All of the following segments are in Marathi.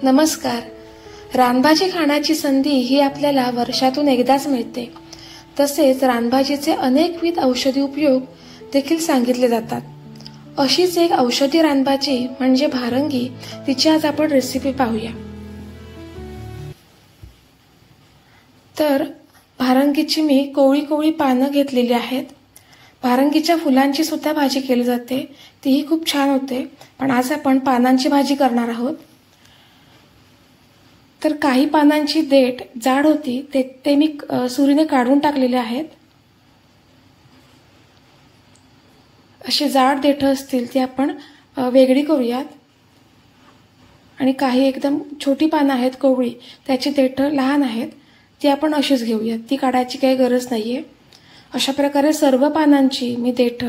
नमस्कार. रानभाजी खाण्याची संधी ही आपल्याला वर्षातून एकदाच मिळते. तसेच रानभाजीचे अनेकविध औषधी उपयोग देखील सांगितले जातात. अशीच एक औषधी रानभाजी म्हणजे भारंगी. तिची आज आपण रेसिपी पाहूया. तर भारंगीची मी कोवळी कोवळी पानं घेतलेली आहेत. भारंगीच्या फुलांची सुद्धा भाजी केली जाते, तीही खूप छान होते. पण आज आपण पानांची भाजी करणार आहोत. तर काही पानांची देठ जाड होती ते मी सुरीने काढून टाकलेले आहेत. अशी जाड देठ असतील ती आपण वेगळी करूयात. आणि काही एकदम छोटी पानं आहेत कोवळी, त्याची देठ लहान आहेत, ती आपण अशीच घेऊयात. ती काढायची काही गरज नाहीये. अशा प्रकारे सर्व पानांची मी देठ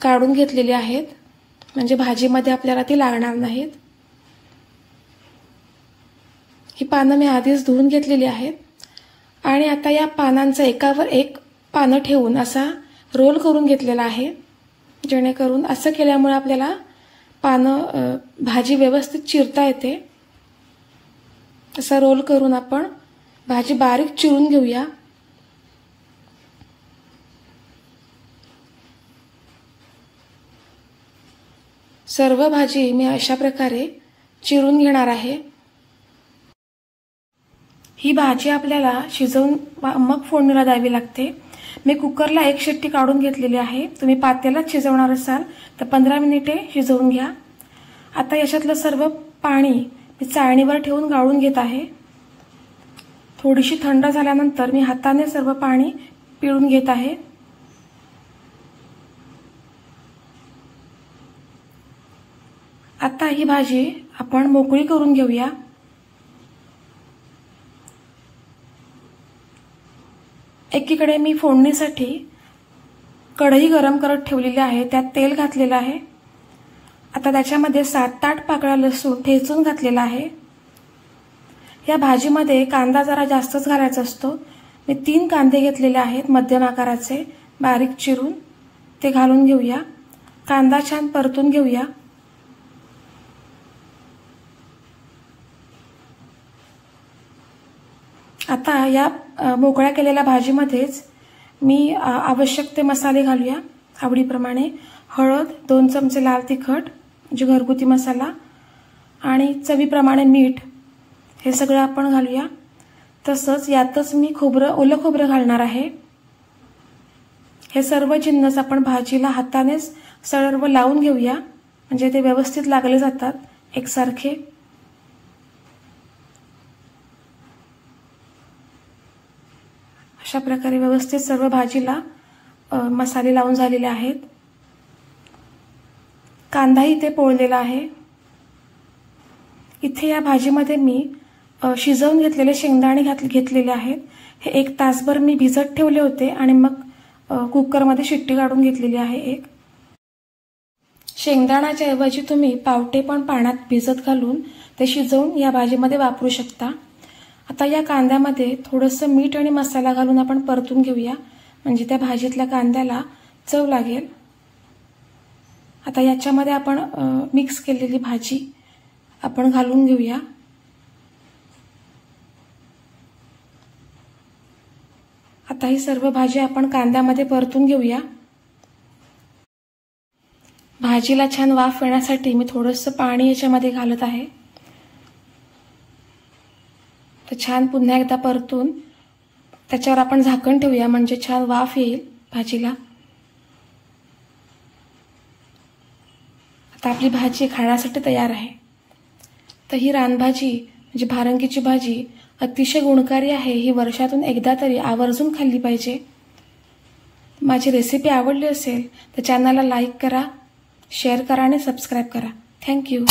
काढून घेतलेली आहेत, म्हणजे भाजीमध्ये आपल्याला ती लागणार नाहीत. ही पानं मी आधीच धुवून घेतलेली आहेत. आणि आता या पानांचा एकावर एक पानं ठेवून असा रोल करून घेतलेला आहे, जेणेकरून असं केल्यामुळे आपल्याला पानं भाजी व्यवस्थित चिरता येते. असा रोल करून आपण भाजी बारीक चिरून घेऊया. सर्व भाजी मी अशा प्रकारे चिरून घेणार आहे. ही भाजी आपल्याला शिजवून मग फोडणीला द्यावी लागते. मी कुकरला एक शिट्टी काढून घेतलेली आहे. तुम्ही पातेल्यात शिजवणार असाल तर 15 मिनिटे शिजवून घ्या. आता याच्यातलं सर्व पाणी मी चाळणीवर ठेवून गाळून घेत आहे. थोडीशी थंड झाल्यानंतर मी हाताने सर्व पाणी पिळून घेत आहे. आता ही भाजी आपण मोकळी करून घेऊया. एकीकडे मी फोडणीसाठी कढई गरम करत ठेवलेली आहे, त्यात तेल घातलेलं आहे. आता त्याच्यामध्ये 7 ते 8 पाकळ्या लसूण ठेचून घातलेला आहे. या भाजीमध्ये कांदा जरा जास्तच घालायचा असतो. मी 3 कांदे घेतलेले आहेत मध्यम आकाराचे, बारीक चिरून. ते घालून घेऊया. कांदा छान परतून घेऊया. आता या मोकळ्या केलेल्या भाजीमध्येच मी आवश्यक ते मसाले घालूया आवडीप्रमाणे. हळद, 2 चमचे लाल तिखट म्हणजे घरगुती मसाला, आणि चवीप्रमाणे मीठ, हे सगळं आपण घालूया. तसंच यातच मी ओलं खोबरं घालणार आहे. हे सर्व जिन्नस आपण भाजीला हातानेच सर्व लावून घेऊया, म्हणजे ते व्यवस्थित लागले जातात एकसारखे. अशा प्रकारे व्यवस्थित सर्व भाजीला मसाले लावून झालेले आहेत. कांदाही इथे पोळलेला आहे. इथे या भाजीमध्ये मी शिजवून घेतलेले शेंगदाणे घेतलेले आहेत. हे 1 तासभर मी भिजत ठेवले होते आणि मग कुकरमध्ये शिट्टी काढून घेतलेली आहे एक. शेंगदाण्याच्या ऐवजी तुम्ही पावटे पण पाण्यात भिजत घालून ते शिजवून या भाजीमध्ये वापरू शकता. आता या कांद्यामध्ये थोडंसं मीठ आणि मसाला घालून आपण परतून घेऊया, म्हणजे त्या भाजीतल्या कांद्याला चव लागेल. आता याच्यामध्ये आपण मिक्स केलेली भाजी आपण घालून घेऊया. आता ही सर्व भाजी आपण कांद्यामध्ये परतून घेऊया. भाजीला छान वाफ येण्यासाठी मी थोडंसं पाणी याच्यामध्ये घालत आहे. तर छान पुन्हा एकदा परतून त्याच्यावर आपण झाकण ठेवूया, म्हणजे छान वाफ येईल भाजीला. आता आपली भाजी खाण्यासाठी तयार आहे. तर ही रानभाजी म्हणजे भारंगीची भाजी अतिशय गुणकारी आहे. ही वर्षातून एकदा तरी आवर्जून खाल्ली पाहिजे. माझी रेसिपी आवडली असेल तर चॅनलला लाईक करा, शेअर करा आणि सबस्क्राईब करा. थँक्यू.